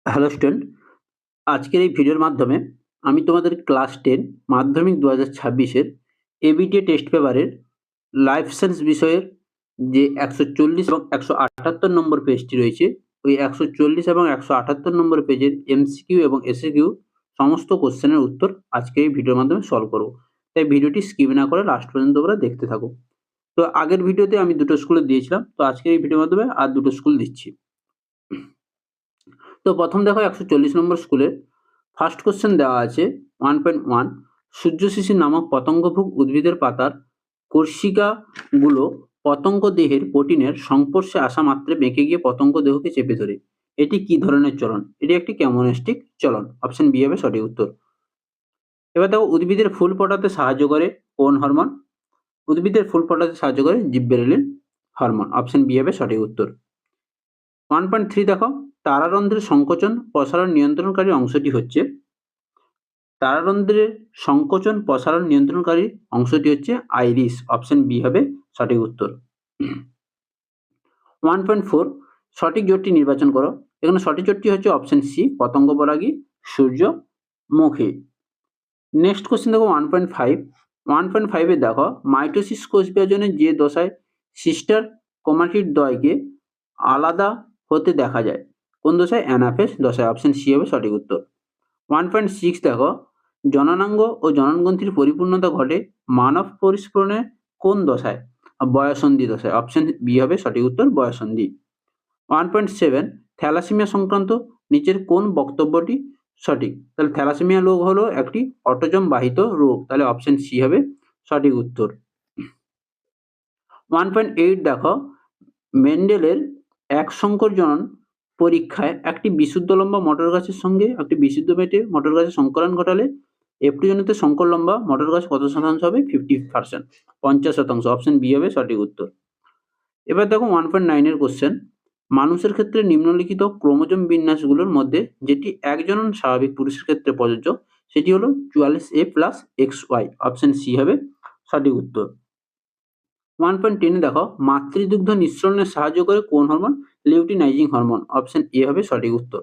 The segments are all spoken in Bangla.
হ্যালো স্টুডেন্ট, আজকের এই ভিডিওর মাধ্যমে আমি তোমাদের ক্লাস 10 মাধ্যমিক 2026-এর এবিটিএ টেস্ট পেপারের লাইফ সায়েন্স বিষয়ের যে 140 এবং 178 নম্বর পেজটি রয়েছে, ওই 140 এবং 178 নম্বর পেজের এমসিকিউ এবং এসএকিউ সমস্ত কোশ্চেনের উত্তর আজকে এই ভিডিওর মাধ্যমে সলভ করব। তাই ভিডিওটি স্কিপ না করে লাস্ট পর্যন্ত তোমরা দেখতে থাকো। তো আগের ভিডিওতে আমি দুটো স্কুলে দিয়েছিলাম, তো আজকের এই ভিডিওর মাধ্যমে আর দুটো স্কুল দিচ্ছি। তো প্রথম দেখো 140 নম্বর স্কুলের ফার্স্ট কোশ্চেন দেওয়া আছে 1.1 সূর্যশিশির নামক পতঙ্গভুক উদ্ভিদের পাতার কর্ষিকাগুলো পতঙ্গ দেহের প্রোটিনের সংস্পর্শে আসা মাত্রে বেঁকে গিয়ে পতঙ্গ দেহকে চেপে ধরে। এটি কি ধরনের চলন? এটি একটি ক্যামোনেস্টিক চলন। অপশন বি হবে সঠিক উত্তর। এবার দেখো উদ্ভিদের ফুল ফোটাতে সাহায্য করে কোন হরমোন? উদ্ভিদের ফুল ফোটাতে সাহায্য করে জিব্বেরেলিন হরমোন। অপশন বি হবে সঠিক উত্তর। 1.3 দেখো তারারন্ধ্রের সংকোচন প্রসারণ নিয়ন্ত্রণকারী অংশটি হচ্ছে তারারন্ধ্রের সংকোচন প্রসারণ নিয়ন্ত্রণকারী অংশটি হচ্ছে আইরিস। অপশন বি হবে সঠিক উত্তর। 1.4 সঠিক জোটটি নির্বাচন করো। এখানে সঠিক জোটটি হচ্ছে অপশন সি পতঙ্গপরাগী সূর্যমুখী। নেক্সট কোশ্চেন দেখো 1.5 1.5 দেখো মাইটোসিস কোষ বিভাজনের যে দশায় সিস্টার ক্রোমাটিড দ্বয়কে আলাদা হতে দেখা যায় কোন দশায়? অ্যানাফেজ দশায়। অপশন সি হবে সঠিক উত্তর। 1.6 দেখো জননাঙ্গ ও জননগ্রন্থির পরিপূর্ণতা ঘটে মানব পরিস্ফুরণের কোন দশায়? বয়ঃসন্ধি দশায়। অপশন বি হবে সঠিক উত্তর বয়ঃসন্ধি। 1.7 থ্যালাসেমিয়া সংক্রান্ত নিচের কোন বক্তব্যটি সঠিক? তাহলে থ্যালাসেমিয়া রোগ হলো একটি অটোজম বাহিত রোগ, তাহলে অপশন সি হবে সঠিক উত্তর। 1.8 দেখো মেন্ডেলের এক সংকর জনন পরীক্ষায় একটি বিশুদ্ধ লম্বা মটর গাছের সঙ্গে একটি বিশুদ্ধ মেটে মটর গাছের সংকরণ ঘটালে এফটি জনিত সংকর লম্বা মটর গাছ কত শতাংশ হবে? 50%, 50%। অপশন বি হবে সঠিক উত্তর। এবার দেখো 1.9 এর কোশ্চেন মানুষের ক্ষেত্রে নিম্নলিখিত ক্রোমোজোম বিন্যাসগুলোর মধ্যে যেটি এক জনন স্বাভাবিক পুরুষের ক্ষেত্রে প্রযোজ্য সেটি হলো 44A+XY। অপশন সি হবে সঠিক উত্তর। 1.10 দেখো মাতৃদুগ্ধ নিঃসরণে সাহায্য করে কোন hormone? Luteinising hormone. Option A হবে সঠিক উত্তর।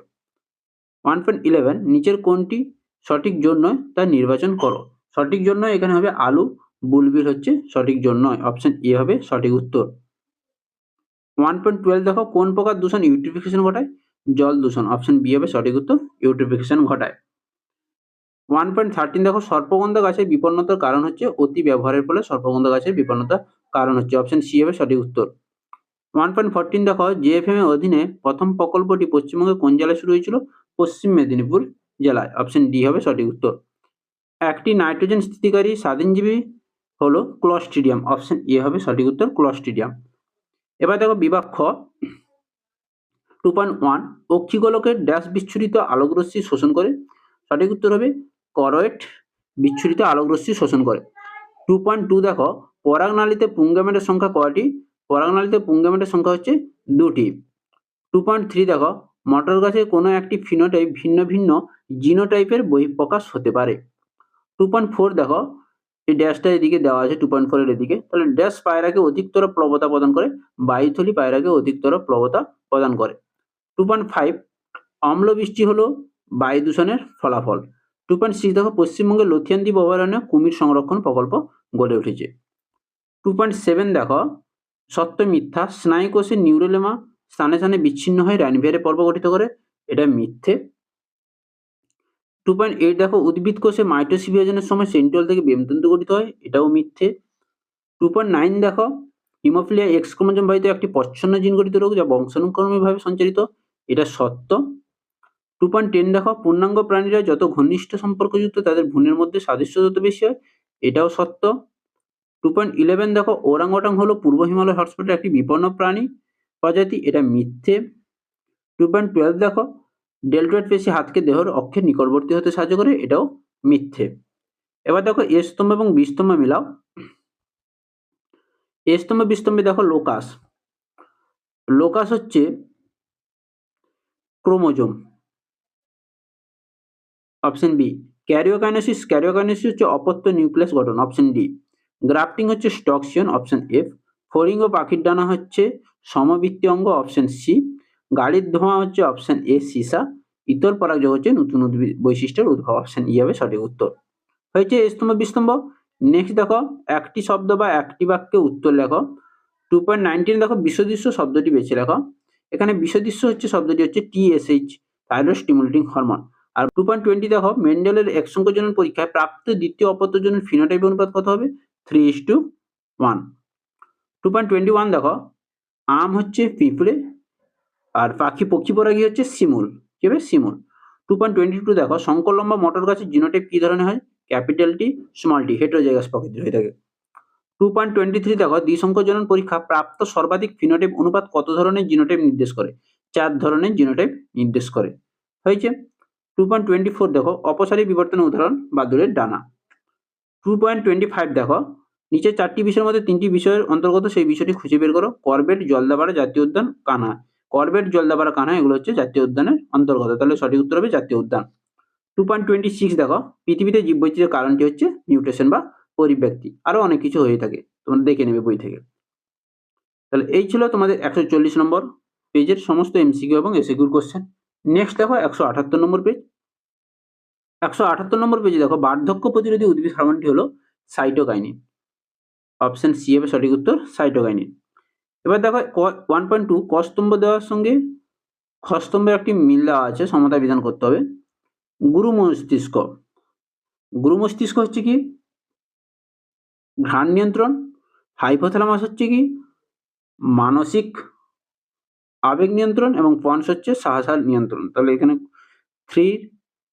1.11 নিচের কোনটি সঠিক জোট নয় তা নির্বাচন করো। সঠিক জোট নয় এখানে হবে আলু, বুলবিল হচ্ছে সঠিক জোট নয়। অপশন এ হবে সঠিক উত্তর। 1.12 দেখো কোন প্রকার দূষণ ইউট্রিফিকেশন ঘটায়? জল দূষণ। অপশন বি হবে সঠিক উত্তর ইউট্রিফিকেশন ঘটায়। 1.13 দেখো সর্পগন্ধা গাছের বিপন্নতার কারণ হচ্ছে অতি ব্যবহারের ফলে সর্পগন্ধা গাছের বিপন্নতার কারণ হচ্ছে। অপশন সি হবে সঠিক উত্তর। 1.14 দেখো জেএফএম এর অধীনে প্রথম প্রকল্পটি পশ্চিমবঙ্গের কোন জেলায় শুরু হয়েছিল? পশ্চিম মেদিনীপুর জেলায়। অপশন ডি হবে সঠিক উত্তর। একটি নাইট্রোজেন স্থিতিকারী স্বাধীনজীবী হলো ক্লস্ট্রিডিয়াম। অপশন এ হবে সঠিক উত্তর ক্লস্ট্রিডিয়াম। এবার দেখো বিভাগ খ 2.1 অক্ষিগোলকের ড্যাশ বিচ্ছুরিত আলোকরশ্মি শোষণ করে? সঠিক উত্তর হবে করোয়েট বিচ্ছুরিত আলোকরশ্মি শোষণ করে। 2.2 দেখো পরাগনালীতে পুংগেমেটের সংখ্যা কয়টি? পরাগনালীতে পুংগেমেটের সংখ্যা হচ্ছে 2টি। 2.3 দেখো মটর গাছের কোনো একটি ফিনোটাইপ ভিন্ন ভিন্ন জিনোটাইপের বহিঃপ্রকাশ হতে পারে। 2.4 দেখো এই ড্যাশটা এদিকে দেওয়া আছে 2.4 এর এদিকে, তাহলে ড্যাশ পায়রাকে অধিকতর প্লবতা প্রদান করে? বায়ুথলি পায়রাকে অধিকতর প্লবতা প্রদান করে। 2.5 অম্ল বৃষ্টি হলো বায়ু দূষণের ফলাফল। 2.6 দেখো পশ্চিমবঙ্গের লথিয়ান দ্বীপ অভয়ারণ্যে কুমির সংরক্ষণ প্রকল্প গড়ে উঠেছে। 2.7 দেখো সত্য মিথ্যা স্নায়ুকোষের নিউরোলেমা স্থানে স্থানে বিচ্ছিন্ন হয়ে রাইনভিয়ারে পর্ব গঠিত করে? এটা মিথ্যে। 2.8 দেখো উদ্ভিদ কোষে মাইটোসিস বিভাজনের সময় সেন্ট্রিওল থেকে বেমতন্তু গঠিত হয়? এটাও মিথ্যে। 2.9 দেখো হিমোফিলিয়া এক্স ক্রোমোজোম বাহিত একটি প্রচ্ছন্ন জিন গঠিত রোগ যা বংশানুক্রমিকভাবে সঞ্চারিত? এটা সত্য। 2.10 দেখো পূর্ণাঙ্গ প্রাণীরা যত ঘনিষ্ঠ সম্পর্কযুক্ত তাদের ভ্রূণের মধ্যে সাদৃশ্য তত বেশি হয়? এটাও সত্য। 2.11 দেখো ওরাংওটাং হলো পূর্ব হিমালয় হটস্পটের একটি বিপন্ন প্রাণী প্রজাতি? এটা মিথ্যে। 2.12 দেখো ডেলটয়েড পেশি হাতকে দেহের অক্ষের নিকটবর্তী হতে সাহায্য করে? এটাও মিথ্যে। এবার দেখো এ স্তম্ভ এবং বি স্তম্ভ মিলাও। এ স্তম্ভ বি স্তম্ভে দেখো লোকাস। লোকাস হচ্ছে ক্রোমোজোম। Option B. ক্যারিওকাইনেসিস হচ্ছে অপত্য নিউক্লিয়াস গঠন। Option D. গ্রাফটিং হচ্ছে স্টকসিয়ন। Option F. ফড়িং ও পাখির ডানা হচ্ছে সমবৃত্তি অঙ্গ। Option C. গাড়ির ধোঁয়া হচ্ছে অপশন এ সিসা। ইতর পরাগযোগ হচ্ছে নতুন উদ্ভিদ বৈশিষ্ট্যের উদ্ভব। অপশন ই হবে সঠিক উত্তর। হয়েছে এ স্তম্ভ বি স্তম্ভ। নেক্সট দেখো একটি শব্দ বা একটি বাক্যে উত্তর লেখো। 2.19 দেখো বিষদৃশ্য শব্দটি বেছে লেখো। এখানে বিষদৃশ্য হচ্ছে শব্দটি হচ্ছে TSH, থাইরয়েড স্টিমুলেটিং হরমোন। আর 2.20 দেখো মেন্ডেলের এক সংকোচন পরীক্ষায় প্রাপ্ত দ্বিতীয় অপত্যজনের ফিনোটাইপ অনুপাত কত হবে? 3:1। 2.21 দেখো আম হচ্ছে পিঁপড়ে আর পক্ষী পরাগী হচ্ছে শিমুল। কি হবে? শিমুল। 2.22 দেখো শঙ্কর লম্বা মটর গাছের জিনোটাইপ কি ধরনের হয়? Capital T small tea, heterozygous প্রকৃতির হয়ে থাকে। 2.23 দেখো দ্বিসংকোচন পরীক্ষা প্রাপ্ত সর্বাধিক ফিনোটাইপ অনুপাত কত ধরনের জিনোটাইপ নির্দেশ করে? 4 ধরনের জিনোটাইপ নির্দেশ করে। হয়েছে। 2.24 দেখো অপসারী বিবর্তনের উদাহরণ বাদুড়ের ডানা। 2.25 দেখো নিচে 4টি বিষয়ের মধ্যে 3টি বিষয়ের অন্তর্গত সেই বিষয়টি খুঁজে বের করো। করবেট, জলদাপাড়া জাতীয় উদ্যান, কানহা। করবেট, জলদাপাড়া, কানহা এগুলো হচ্ছে জাতীয় উদ্যানের অন্তর্গত। তাহলে সঠিক উত্তর হবে জাতীয় উদ্যান। 2.26 দেখো পৃথিবীতে জীববৈচিত্র্যের কারণটি হচ্ছে মিউটেশন বা পরিব্যক্তি। আরো অনেক কিছু হয়ে থাকে, তোমরা দেখে নেবে বই থেকে। তাহলে এই ছিল তোমাদের 140 নম্বর পেজের সমস্ত এমসিকিউ এবং এসিকিউর কোশ্চেন। নেক্সট দেখো 178 নম্বর পেজ। 178 নম্বর পেজে দেখো বার্ধক্য প্রতিরোধী উদ্ভিদ হরমোনটি হলো সাইটোকাইনিন। অপশন সি হবে সঠিক উত্তর, সাইটোকাইনিন। এবার দেখো 1.2 ক স্তম্ভ দেওয়ার সঙ্গে খ স্তম্ভের একটি মিল দেওয়া আছে, সমতা বিধান করতে হবে। গুরু মস্তিষ্ক। গুরু মস্তিষ্ক হচ্ছে কি? ঘ্রাণ নিয়ন্ত্রণ। হাইপোথ্যালামাস হচ্ছে কি? মানসিক আবেগ নিয়ন্ত্রণ। এবং পন্স হচ্ছে সাহসার নিয়ন্ত্রণ। তাহলে এখানে 3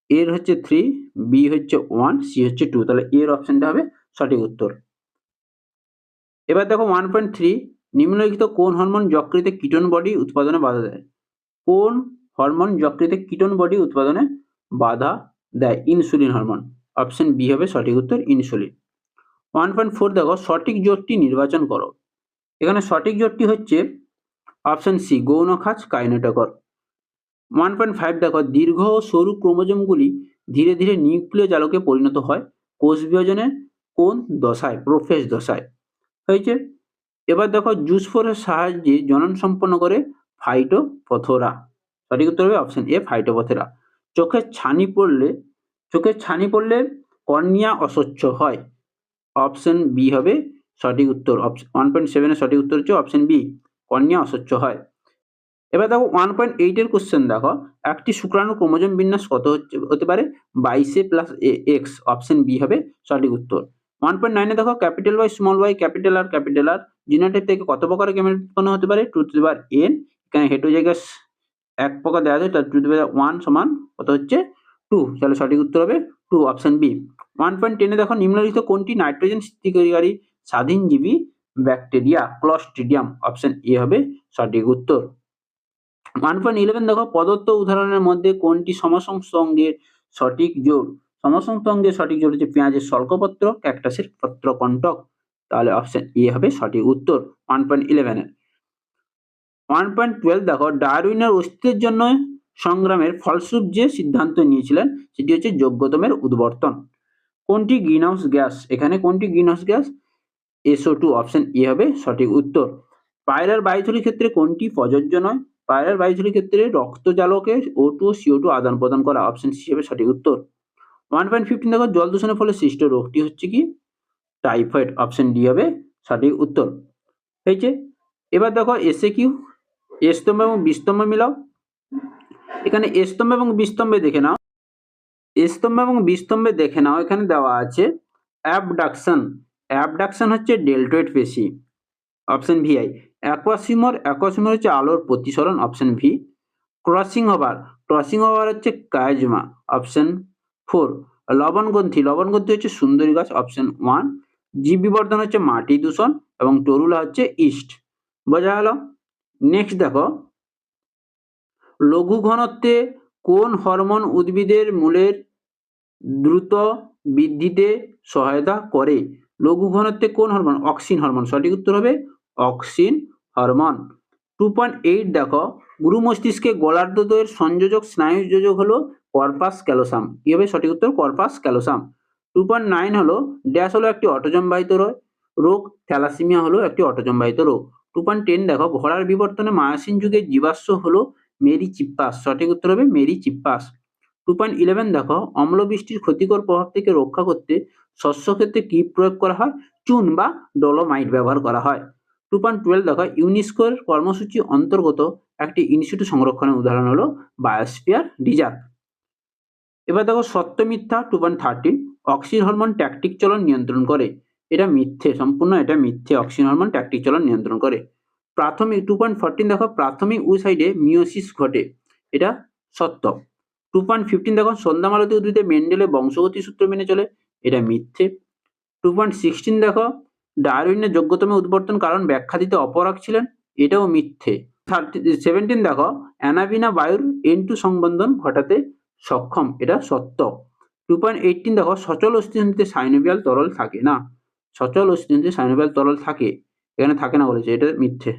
এর হচ্ছে 3, বি হচ্ছে 1, সি হচ্ছে 2। তাহলে এর অপশনটা হবে সঠিক উত্তর। এবার দেখো 1.3 নিম্নলিখিত কোন হরমোন যকৃতে কিটোন বডি উৎপাদনে বাধা দেয়? কোন হরমোন যকৃতে কিটোন বডি উৎপাদনে বাধা দেয়? Insulin hormone. অপশন বি হবে সঠিক উত্তর, ইনসুলিন। 1.4 দেখো সঠিক জোটটি নির্বাচন করো। এখানে সঠিক জোটটি হচ্ছে অপশন সি, গৌণ খাঁজ কাইনেটোকর। 1.5 দেখো দীর্ঘ ও সরু ক্রোমোজোমগুলি ধীরে ধীরে নিউক্লিয় জালকে পরিণত হয় কোষ বিভাজনের কোন দশায়? প্রোফেজ দশায়। হয়েছে। এবার দেখো জুসফোরের সাহায্যে জনন সম্পন্ন করে ফাইটোপথোরা। সঠিক উত্তর হবে অপশন এ, ফাইটোপথোরা। চোখের ছানি পড়লে কর্নিয়া অস্বচ্ছ হয়। অপশন বি হবে সঠিক উত্তর। 1.7 এর সঠিক উত্তর হচ্ছে অপশন বি, কর্নিয়া অস্বচ্ছ হয়। এবার দেখো 1.8 এর কোশ্চেন দেখো একটি শুক্রাণু ক্রোমোজোম বিন্যাস কত হতে পারে? 22 প্লাস এক্স। অপশন বি হবে সঠিক উত্তর। 1.9 এ দেখো capital Y small Y capital R genotype থেকে কত প্রকার গ্যামেট উৎপন্ন হতে পারে? 2n। এখানে হেটেরোজাইগাস এক প্রকার দেওয়া আছে, তার 2n সমান কত হচ্ছে? 2। তাহলে সঠিক উত্তর হবে 2, অপশন বি। 1.10 এ দেখো নিম্নলিখিত কোনটি নাইট্রোজেন স্থিতিকারী স্বাধীনজীবী ব্যাকটেরিয়া? ক্লস্ট্রিডিয়াম। অপশন এ হবে সঠিক উত্তর। 1.11 দেখো প্রদত্ত উদাহরণের মধ্যে কোনটি সমসংস্থ সঠিক জোড়? সমসংস্থ সঠিক জোড় হচ্ছে পেঁয়াজের শল্কপত্র, ক্যাকটাসের পত্রকণ্টক। তাহলে অপশন এ হবে সঠিক উত্তর 1.11 এর। 1.12 দেখো ডারউইনের অস্তিত্বের জন্য সংগ্রামের ফলস্বরূপ যে সিদ্ধান্ত নিয়েছিলেন সেটি হচ্ছে যোগ্যতমের উদ্বর্তন। কোনটি গ্রিনহাউস গ্যাস? এখানে কোনটি greenhouse gas? SO2। Option A হবে সঠিক উত্তর। পায়রার বায়ুথলির ক্ষেত্রে কোনটি প্রযোজ্য নয়? পায়রার বায়ুথলির ক্ষেত্রে রক্তজালকে O2 ও CO2 আদান প্রদান করা। অপশন সি হবে সঠিক উত্তর। 1.15 দেখো জল দূষণের ফলে সৃষ্ট রোগটি হচ্ছে কি? টাইফয়েড। অপশন ডি হবে সঠিক উত্তর। হয়েছে। এবার দেখো এসএকিউ, এ স্তম্ভ এবং বি স্তম্ভ মিলাও। এখানে এ স্তম্ভ এবং বি স্তম্ভে দেখে নাও। এ স্তম্ভ এবং বি স্তম্ভে দেখে নাও, এখানে দেওয়া আছে অ্যাবডাকশন। অ্যাবডাকশন হচ্ছে ডেল্টয়েড পেশি। অপশন ভি আই। অ্যাকোয়াসিমর হচ্ছে আলোর প্রতিসরণ। Option B. ক্রসিং ওভার হচ্ছে কায়াজমা। অপশন 4। লবণগ্রন্থি হচ্ছে সুন্দরী গাছ। অপশন 1। জীব বিবর্ধন হচ্ছে মাটি দূষণ এবং টরুলা হচ্ছে ইস্ট। বোঝা গেল। নেক্সট দেখো লঘু ঘনত্বে কোন হরমোন উদ্ভিদের মূলের দ্রুত বৃদ্ধিতে সহায়তা করে? লঘু ঘনত্বে কোন হরমোন? Auxin hormone. সঠিক উত্তর হবে অক্সিন হরমোন। 2.8 দেখো গুরু মস্তিষ্কে গোলার্ধদ্বয়ের সংযোজক স্নায়ু যোজক হলো কর্পাস ক্যালোসাম। কি হবে সঠিক উত্তর? Corpus callosum. 2.9 হলো ড্যাশ হলো একটি অটোজম বাহিত রোগ। থ্যালাসেমিয়া হলো একটি অটোজম বাহিত রোগ। 2.10 দেখো ঘোড়ার বিবর্তনে মায়াসিন যুগের জীবাশ্ম হলো মেরিচিপ্পাস, সঠিক উত্তর হবে মেরিচিপ্পাস। 2.11 দেখো, অম্লবৃষ্টির ক্ষতিকর প্রভাব থেকে রক্ষা করতে শস্য ক্ষেত্রে কি প্রয়োগ করা হয়? চুন বা ডলোমাইট ব্যবহার করা হয়। 2.12 দেখো, ইউনেস্কোর কর্মসূচি অন্তর্গত একটি ইনস্টিটিউট সংরক্ষণের উদাহরণ হলো বায়োস্ফিয়ার রিজার্ভ। এবার দেখো সত্য মিথ্যা 2.13, অক্সিন হরমোন ট্যাকটিক চলন নিয়ন্ত্রণ করে। এটা মিথ্যে, সম্পূর্ণ এটা মিথ্যে, অক্সিন হরমোন ট্যাকটিক চলন নিয়ন্ত্রণ করে। প্রাথমিক 2.14 দেখো, প্রাথমিক উসাইডে মিওসিস ঘটে। এটা সত্য। 2.15 দেখো, সন্ধ্যামালতী উদ্ভিদে মেন্ডেলের বংশগতি সূত্র মেনে চলে। এটা মিথ্যে। 2.16 দেখো, ডারউইনের যোগ্যতম উদ্বর্তন কারণ ব্যাখ্যা দিতে অপরাগ ছিলেন। এটাও মিথ্যে। 17 দেখো, অ্যানাবিনা বায়ুর N2 সংবন্ধন ঘটাতে সক্ষম। এটা সত্য। 2.18 দেখো, সচল অস্থিতন্ত্রে সাইনোভিয়াল তরল থাকে না। সচল অস্থিতন্ত্রে সাইনোভিয়াল তরল থাকে, এখানে থাকে না বলেছে, এটা মিথ্যে।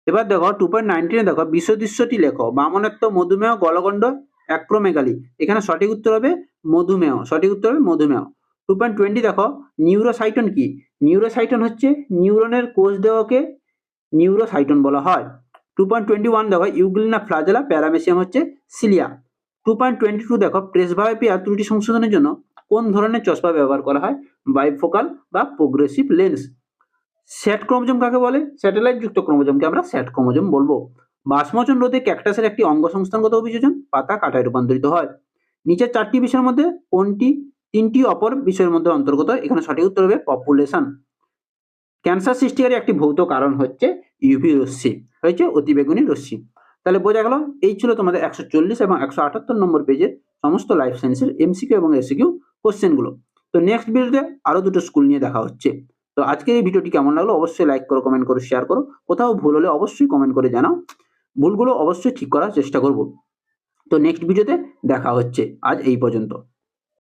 এবার দেখো 2.19 দেখো, বিষদৃশ্যটি লেখো। বামনত্ব, মধুমেহ, গলগণ্ড, অ্যাক্রোমেগালি। এখানে সঠিক উত্তর হবে মধুমেহ, সঠিক উত্তর হবে মধুমেহ। 2.20 দেখো, নিউরোসাইটন কি? নিউরোসাইটন হচ্ছে নিউরনের কোষ দেহকে নিউরোসাইটন বলা হয়। 2.21 দেখো, ইউগ্লিনা ফ্লাজেলা, প্যারামেসিয়াম হচ্ছে সিলিয়া। 2.22 দেখো, প্রেসবায়োপিয়া ত্রুটি সংশোধনের জন্য কোন ধরনের চশমা ব্যবহার করা হয়? বাইফোকাল বা প্রোগ্রেসিভ লেন্স। স্যাট ক্রোমোজোম কাকে বলে? স্যাটেলাইট যুক্ত ক্রোমোজোমকে আমরা স্যাট ক্রোমোজোম বলবো। বাষ্পমোচন রোধে ক্যাকটাসের একটি অঙ্গ সংস্থানগত অভিযোজন, পাতা কাঁটায় রূপান্তরিত হয়। নিচের চারটি বিষয়ের মধ্যে কোনটি তিনটি অপর বিষয়ের মধ্যে অন্তর্গত? এখানে সঠিক উত্তর হবে পপুলেশন। ক্যান্সার সৃষ্টিকারী একটি ভৌত কারণ হচ্ছে ইউভি রশ্মি, হয়েছে অতিবেগুনি রশ্মি। তাহলে বোঝা গেল, এই ছিল তোমাদের 140 এবং 178 নম্বর পেজের সমস্ত লাইফ সায়েন্সের এমসিকিউ এবং এসিকিউ কোশ্চেনগুলো। তো নেক্সট ভিডিওতে আরো দুটো স্কুল নিয়ে দেখা হচ্ছে। তো আজকের এই ভিডিওটি কেমন লাগলো অবশ্যই লাইক করো, কমেন্ট করো, শেয়ার করো। কোথাও ভুল হলে অবশ্যই কমেন্ট করে জানাও, ভুলগুলো অবশ্যই ঠিক করার চেষ্টা করব। তো নেক্সট ভিডিওতে দেখা হচ্ছে, আজ এই পর্যন্ত।